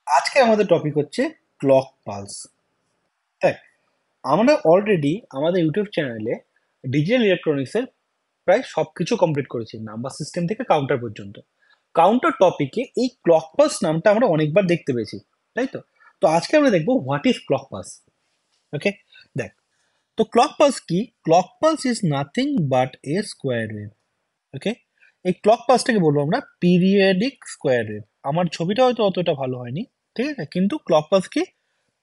আজকে আমাদের টপিক হচ্ছে ক্লক পালস। দেখ, আমরা অলরেডি আমাদের ইউটিউব চ্যানেলে ডিজিটাল ইলেকট্রনিক্সের প্রায় সবকিছু কমপ্লিট করেছি, নাম্বার সিস্টেম থেকে কাউন্টার পর্যন্ত। কাউন্টার টপিকে এই ক্লক পালস নামটা আমরা অনেকবার দেখতে পেয়েছি, তাই তো? তো আজকে আমরা দেখবো what is clock pulse. Okay, দেখ, তো ক্লক পালস কি? Clock pulse is nothing but a square wave. Okay, এই ক্লক পালসটাকে বলবো আমরা পিরিয়ডিক স্কোয়ার ওয়েভ। আমার ছবিটা হয়তো অতটা ভালো হয়নি, ঠিক আছে, কিন্তু ক্লক পালস কি?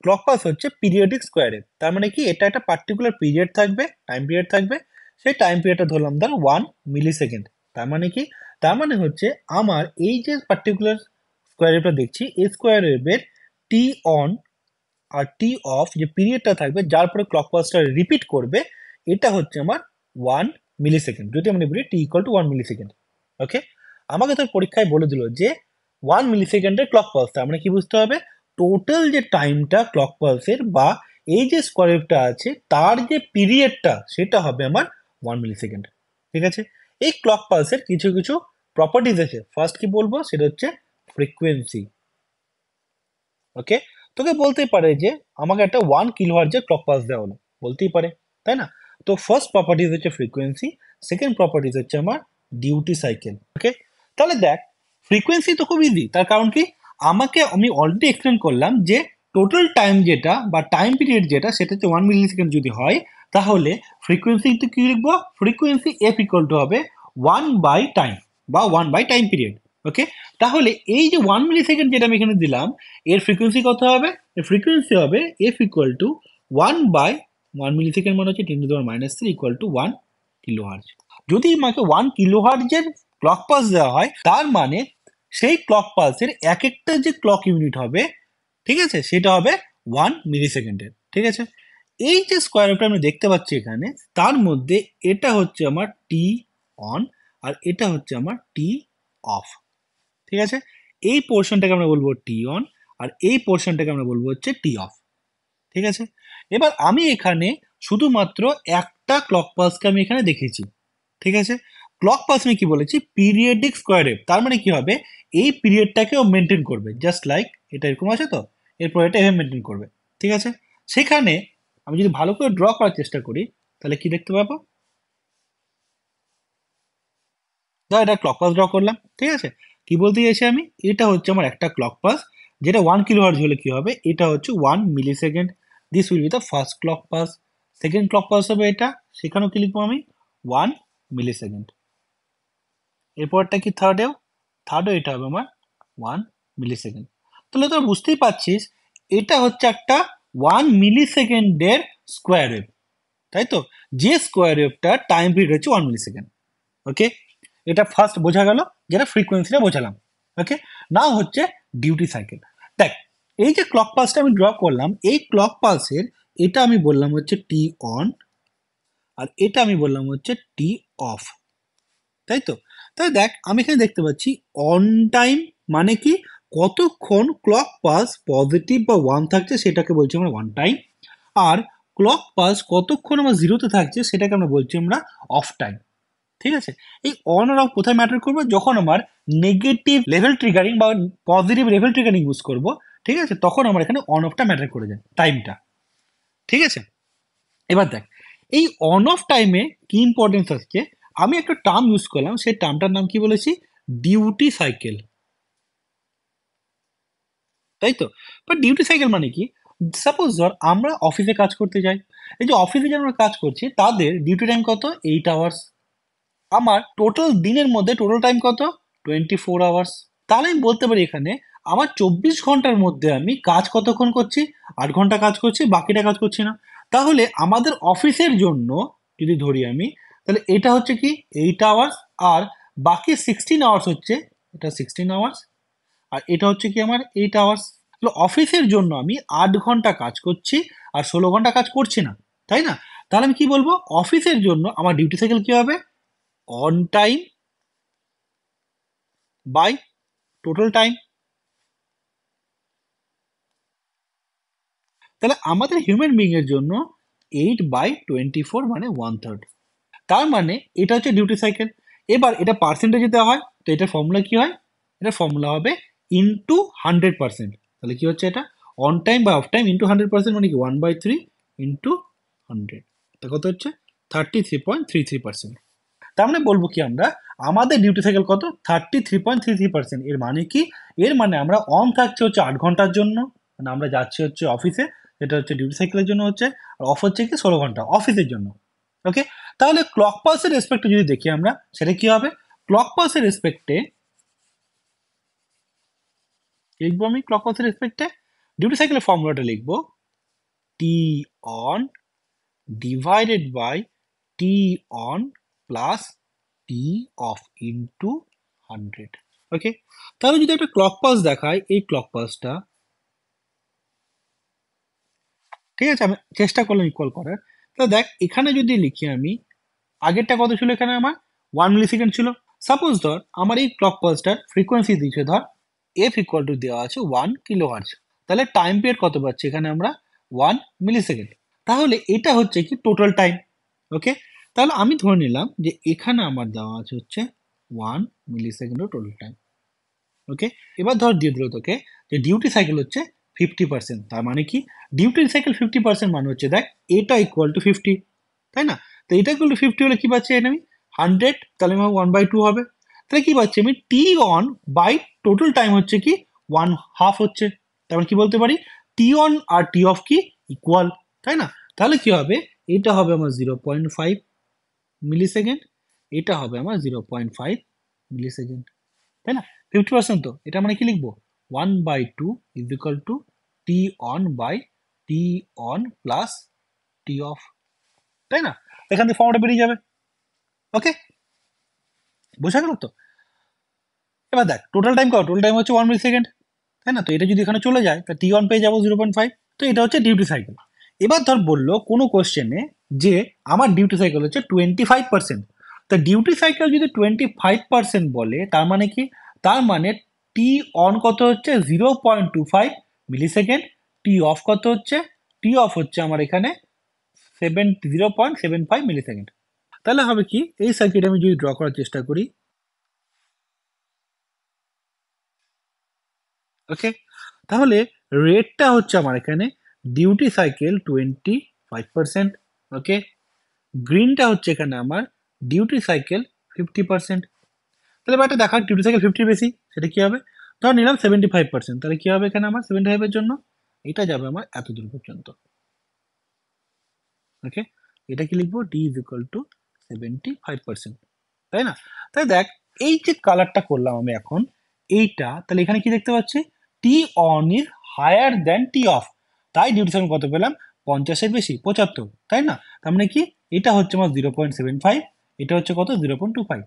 ক্লক পালস হচ্ছে পিরিয়ডিক স্কোয়ার ওয়েভ। তার মানে কি, এটা একটা পার্টিকুলার পিরিয়ড থাকবে, টাইম পিরিয়ড থাকবে। সেই টাইম পিরিয়ডটা ধরলাম ধর 1 মিলি সেকেন্ড। তার মানে কি? তার মানে হচ্ছে আমার এই যে পার্টিকুলার স্কোয়ার ওয়েভটা দেখছি, এই স্কোয়ার ওয়েভের টি অন আর টি অফ যে পিরিয়ডটা থাকবে, যার পরে ক্লক পালসটা রিপিট করবে, এটা হচ্ছে আমার 1 মিলি সেকেন্ড। যদি আমি বলি T equal to 1 milli second. ওকে, আমাকে তোর পরীক্ষায় বলে দিল যে 1 মিলি সেকেন্ডের ক্লক পালস। তার মানে কি বুঝতে হবে? টোটাল যে টাইমটা ক্লক পালসের বা এই যে স্কোয়ার ওয়েভটা আছে তার যে পিরিয়ডটা, সেটা হবে আমার 1 মিলি সেকেন্ড। ঠিক আছে, এই ক্লক পালসের কিছু কিছু প্রপার্টিজ আছে। ফার্স্ট কি বলবো, সেটা হচ্ছে ফ্রিকোয়েন্সি। ওকে, তোকে বলতেই পারে যে আমাকে একটা 1 কিলোহার্জের ক্লক পালস দেওয়া হলো, বলতেই পারে, তাই না? তো ফার্স্ট প্রপার্টিজ হচ্ছে ফ্রিকোয়েন্সি, সেকেন্ড প্রপার্টিজ হচ্ছে আমার ডিউটি সাইকেল। ওকে, তাহলে দেখ, ফ্রিকোয়েন্সি তো খুব ইজি। তার কারণ কি, আমি অলরেডি এক্সপ্লেন করলাম যে টোটাল টাইম যেটা বা টাইম পিরিয়ড যেটা, সেটা হচ্ছে 1 মিলি সেকেন্ড যদি হয়, তাহলে ফ্রিকোয়েন্সি কি লিখবো? ফ্রিকোয়েন্সি এফ ইকুয়াল টু হবে 1/টাইম বা 1/টাইম পিরিয়ড। ওকে, তাহলে এই যে 1 মিলি সেকেন্ড যেটা আমি এখানে দিলাম, এর ফ্রিকোয়েন্সি কত হবে? এর ফ্রিকোয়েন্সি হবে F equal to 1/1 millisecond, মানে হচ্ছে 10⁻³ ইকুয়াল টু 1 কিলোহার্জ। যদি আমাকে 1 কিলোহার্জের ক্লক পালস দেওয়া হয়, তার মানে সেই ক্লক পালসের এক একটা যে ক্লক ইউনিট হবে, ঠিক আছে, সেটা হবে 1 মিলি সেকেন্ডের। ঠিক আছে, এই যে স্কোয়ার ওয়েভটা আমি দেখতে পাচ্ছি এখানে, তার মধ্যে এটা হচ্ছে আমার টি অন আর এটা হচ্ছে আমার টি অফ। ঠিক আছে, এই পোর্শনটাকে আমরা বলবো টি অন আর এই পোর্শনটাকে আমরা বলবো হচ্ছে টি অফ। ঠিক আছে, এবার আমি এখানে শুধুমাত্র একটা ক্লক পালসকে আমি এখানে দেখেছি। ঠিক আছে, ক্লক পালস আমি কি বলেছি? Periodic square wave. তার মানে কি হবে? এই পিরিয়ডটাকেও মেনটেন করবে, জাস্ট লাইক এটা এরকম আছে তো, এরপর এটা এভাবে মেনটেন করবে। ঠিক আছে, সেখানে আমি যদি ভালো করে ড্র করার চেষ্টা করি, তাহলে কি দেখতে পাবো? ধর এটা ক্লক পাস ড্র করলাম, ঠিক আছে। কি বলতে চাইছি আমি? এটা হচ্ছে আমার একটা ক্লক পাস, যেটা 1 কিলোহার্জ হলে কি হবে? এটা হচ্ছে 1 millisecond. This will be the first clock pulse. Second clock pulse হবে এটা, সেখানেও কি লিখবো আমি? 1 মিলি সেকেন্ড। এরপরটা কি থার্ডেও? থার্ডেও এটা হবে আমার 1 মিলি সেকেন্ড। তাহলে তোরা বুঝতেই পারছিস, এটা হচ্ছে একটা 1 মিলি সেকেন্ডের স্কোয়ার ওয়েভ, তাই তো? যে স্কোয়ার ওয়েভটা টাইম পিরিয়ড হচ্ছে 1 মিলি সেকেন্ড। ওকে, এটা ফার্স্ট বোঝা গেল, যেটা ফ্রিকোয়েন্সিটা বোঝালাম। ওকে, নাও হচ্ছে ডিউটি সাইকেল। দেখ, এই যে ক্লক পালসটা আমি ড্র করলাম, এই ক্লক পালসের এটা আমি বললাম হচ্ছে টি অন আর এটা আমি বললাম হচ্ছে টি অফ, তাই তো? তাহলে দেখ, আমি এখানে দেখতে পাচ্ছি অন টাইম মানে কি, কতক্ষণ ক্লক পালস পজিটিভ বা 1 থাকছে সেটাকে বলছি আমরা 1 টাইম। আর ক্লক পালস কতক্ষণ আমার জিরোতে থাকছে সেটাকে আমরা বলছি আমরা অফ টাইম। ঠিক আছে, এই অন আর অফ কোথায় ম্যাটার করবে? যখন আমার নেগেটিভ লেভেল ট্রিগারিং বা পজিটিভ লেভেল ট্রিগারিং ইউজ করব, ঠিক আছে, তখন আমার এখানে অন অফটা ম্যাটার করে যায়, টাইমটা। ঠিক আছে, এবার দেখ, এই অন অফ টাইমে কি ইম্পর্টেন্স আসছে? আমি একটা টার্ম ইউজ করলাম, সেই টার্মটার নাম কি বলেছি? ডিউটি সাইকেল, তাই তো? বাট ডিউটি সাইকেল মানে কি? সাপোজ ধর আমরা অফিসে কাজ করতে যাই, এই যে অফিসে যারা আমরা কাজ করছি তাদের ডিউটি টাইম কত? 8 আওয়ার্স। আমার টোটাল দিনের মধ্যে টোটাল টাইম কত? 24 আওয়ার্স। তাহলে আমি বলতে পারি এখানে আমার 24 ঘন্টার মধ্যে আমি কাজ কতক্ষণ করছি? 8 ঘন্টা কাজ করছি, বাকিটা কাজ করছি না। তাহলে আমাদের অফিসের জন্য যদি ধরি আমি, তাহলে এটা হচ্ছে কি 8 আওয়ার্স, আর বাকি 16 আওয়ার্স হচ্ছে, এটা 16 আওয়ার্স, আর এটা হচ্ছে কি আমার 8 আওয়ার্স। তাহলে অফিসের জন্য আমি 8 ঘন্টা কাজ করছি আর 16 ঘন্টা কাজ করছি না, তাই না? তাহলে আমি কি বলবো? অফিসের জন্য আমার ডিউটি সাইকেল কি হবে? On time by total time. তাহলে আমাদের হিউম্যান বিং এর জন্য 8/24 মানে 1/3। তার মানে এটা হচ্ছে ডিউটি সাইকেল। এবার এটা পার্সেন্টেজে দেওয়া হয়, তো এটার ফর্মুলা কি হয়? এটা ফর্মুলা হবে ইনটু 100%। তাহলে কি হচ্ছে এটা অন টাইম বা অফ টাইম ইন্টু 100% মানে কি 1/3 ইন্টু 100, তা কত হচ্ছে 33.33%। তার মানে বলবো কি আমরা আমাদের ডিউটি সাইকেল কত 33.33%। এর মানে কি, এর মানে আমরা অন থাকছে হচ্ছে 8 ঘন্টার জন্য, মানে আমরা যাচ্ছি হচ্ছে অফিসে, যেটা হচ্ছে ডিউটি সাইকেলের জন্য হচ্ছে, আর অফ হচ্ছে কি 16 ঘন্টা অফিসের জন্য। ওকে, তাহলে ক্লক পালসের রেসপেক্টে যদি দেখি আমরা, সেটা কি হবে, ক্লক পালসের রেসপেক্টে লিখবো আমি, ক্লক পালসের রেসপেক্টে ডিউটি সাইকেলের ফর্মুলাটা লিখবো T on divided by T on plus T off into 100। Okay, তাহলে যদি একটা ক্লক পালস দেখায়, এই ক্লক পালসটা, ঠিক আছে, আমি চেষ্টা করলাম ইকুয়াল করার। তাহলে দেখ এখানে যদি লিখি আমি, আগেরটা কত ছিল, এখানে আমার 1 মিলি সেকেন্ড ছিল। সাপোজ ধর আমার এই ক্লক পালসটার ফ্রিকোয়েন্সি দিয়েছে, ধর এফ ইকুয়াল টু দেওয়া আছে 1 কিলোহার্টজ, তাহলে টাইম পিরিয়ড কত পাচ্ছি এখানে আমরা 1 মিলিসেকেন্ড। তাহলে এটা হচ্ছে কি টোটাল টাইম। ওকে, তাহলে আমি ধরে নিলাম যে এখানে আমার দেওয়া আছে হচ্ছে 1 মিলিসেকেন্ডের টোটাল টাইম। ওকে, এবার ধর দিয়ে দিল তোকে যে ডিউটি সাইকেল হচ্ছে 50%, তার মানে কি ডিউটি সাইকেল 50% মানে হচ্ছে দেখ এটা ইকুয়াল টু 50, তাই না? তো এটা ইকুয়াল টু 50 হলে কি পাচ্ছি এটা আমি 100, তাহলে আমার 1/2 হবে। তাহলে কি পাচ্ছি আমি টি অন বাই টোটাল টাইম হচ্ছে কি 1/2 হচ্ছে। তারপর কি বলতে পারি টি অন আর টি অফ কি ইকুয়াল, তাই না? তাহলে কি হবে, এটা হবে আমার 0.5 মিলিসেকেন্ড, এটা হবে আমার 0.5 মিলিসেকেন্ড, তাই না? 50%, তো এটা মানে কি লিখবো 1/2 is equal to T on by T on plus T off, তাই না? এখান থেকে ফর্মটা বেরিয়ে যাবে। ওকে, বোঝা গেল তো? এবার দেখ টোটাল টাইম কত, টোটাল টাইম হচ্ছে 1 মিলিসেকেন্ড, তাই না? তো এটা যদি এখানে চলে যায় তা টি অন পেয়ে যাবো 0.5। তো এটা হচ্ছে ডিউটি সাইকেল। এবার ধর বললো কোনো কোশ্চেনে যে আমার ডিউটি সাইকেল হচ্ছে 25%, তা ডিউটি সাইকেল যদি 25% বলে তার মানে কি, তার মানে টি অন কত হচ্ছে 0.25 মিলিসেকেন্ড, টি অফ কত হচ্ছে, টি অফ হচ্ছে আমার এখানে 0.75 মিলিসেকেন্ড। তাহলে হবে কি, এই সার্কিট আমি যদি ড্র করার চেষ্টা করি, ওকে, তাহলে রেটটা হচ্ছে আমার এখানে ডিউটি সাইকেল 25%, ওকে, গ্রিনটা হচ্ছে এখানে আমার ডিউটি সাইকেল 50%। তাহলে এবার একটা দেখা ডিউটি সাইকেল 50 বেশি, সেটা কি হবে, ধর নিলাম 75%, তাহলে কি হবে এখানে আমার 75 এর জন্য এটা যাবে আমার এত দূর পর্যন্ত। ওকে, এটা কি লিখবো ডি ইজ ইকুয়াল টু 75%, তাই না? তাই দেখ এই যে কালারটা করলাম আমি এখন এইটা, তাহলে এখানে কি দেখতে পাচ্ছি T on is higher than T off, তাই ডিউটি সাইকেল কত পেলাম 50-এর বেশি 75, তাই না? তার মানে কি এটা হচ্ছে আমার 0.75, এটা হচ্ছে কত 0.25।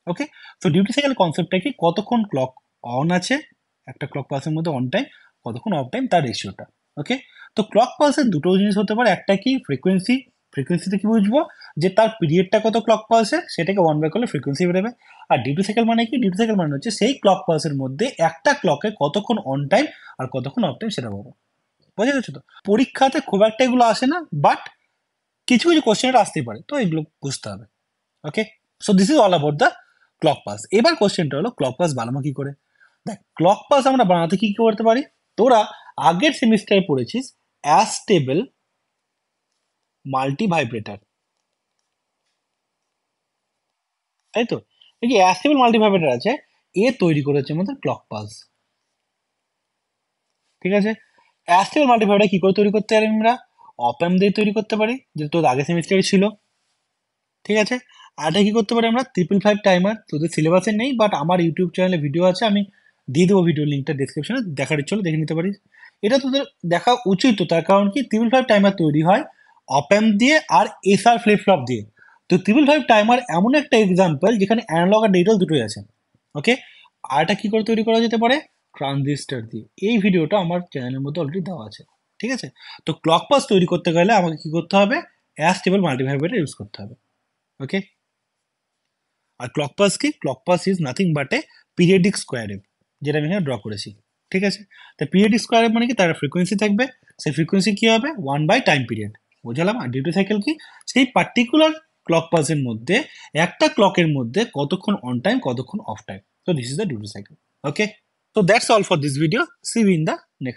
ওকে, তো ডিউটি সাইকেল কনসেপ্টটা কি, কতক্ষণ ক্লক অন আছে একটা ক্লক পালসের মধ্যে অন টাইম, কতক্ষণ অফ টাইম তার রেশিওটা। ওকে, তো ক্লক পালসের দুটো জিনিস হতে পারে, একটা কি ফ্রিকোয়েন্সি, ফ্রিকোয়েন্সিতে কি বুঝবো যে তার পিরিয়ডটা কত ক্লক পালসের, সেটাকে 1/, করলে ফ্রিকোয়েন্সি বেরোবে। আর ডিউটি সাইকেল মানে কি, ডিউটি সাইকেল মানে হচ্ছে সেই ক্লক পালসের মধ্যে একটা ক্লকে কতক্ষণ অন টাইম আর কতক্ষণ অফ টাইম সেটা পাবো। বোঝা গেছে তো? পরীক্ষাতে খুব একটা এগুলো আসে না, বাট কিছু কিছু কোশ্চেন আসতেই পারে, তো এগুলো বুঝতে হবে। Okay, so this is all about the clock pulse. এবার কোশ্চেনটা হলো ক্লক পালস বানাবো কি করে। দেখ ক্লক পালস আমরা বানাতে কি কি করতে পারি, তোরা আগের সেমিস্টারে পড়েছিস অ্যাস্টেবল মাল্টি ভাইব্রেটার, তাই তো? এই যে অ্যাস্টেবল মাল্টি ভাইব্রেটার আছে, এ তৈরি করেছে আমাদের ক্লক পালস। ঠিক আছে, অ্যাস্টেবল মাল্টি ভাইব্রেটার কি করে তৈরি করতে পারি আমরা, অপ-অ্যাম্প দিয়ে তৈরি করতে পারি, যেটা তোর আগের সেমিস্টারে ছিল। ঠিক আছে, আর এটা কি করতে পারি আমরা 555 টাইমার, তোদের সিলেবাসে নেই বাট আমার ইউটিউব চ্যানেলে ভিডিও আছে, আমি দিয়ে দেবো ভিডিও লিঙ্কটা ডিসক্রিপশনে, দেখার ইচ্ছে হলে দেখে নিতে পারিস। এটা তোদের দেখা উচিত, তো তার কারণ কি 555 টাইমার তৈরি হয় অপ-অ্যাম্প দিয়ে আর এসআর ফ্লিপ ফ্লপ দিয়ে। তো 555 টাইমার এমন একটা এক্সাম্পল যেখানে অ্যানালগ আর ডিজিটাল দুটোই আছে। ওকে, আর এটা কি করে তৈরি করা যেতে পারে, ট্রানজিস্টার দিয়ে। এই ভিডিওটা আমার চ্যানেলের মধ্যে অলরেডি দেওয়া আছে। ঠিক আছে, তো ক্লক পালস তৈরি করতে গেলে আমাকে কি করতে হবে, অ্যাস্টেবল মাল্টিভাইব্রেটর ইউজ করতে হবে। ওকে, আর ক্লক পালস কি, clock pulse is nothing but A periodic square wave, যেটা আমি এখানে ড্র করেছি। ঠিক আছে, তো পিরিয়ডিক স্কোয়ার ওয়েভ মানে কি, তার ফ্রিকোয়েন্সি থাকবে, সেই ফ্রিকোয়েন্সি কি হবে 1/টাইম পিরিয়ড, বুঝলাম। আর ডিউটি সাইকেল কি, সেই পার্টিকুলার ক্লক পালসের মধ্যে একটা ক্লকের মধ্যে কতক্ষণ অন টাইম কতক্ষণ of time. So this is the duty cycle. Okay, so that's all for this video. See you in the next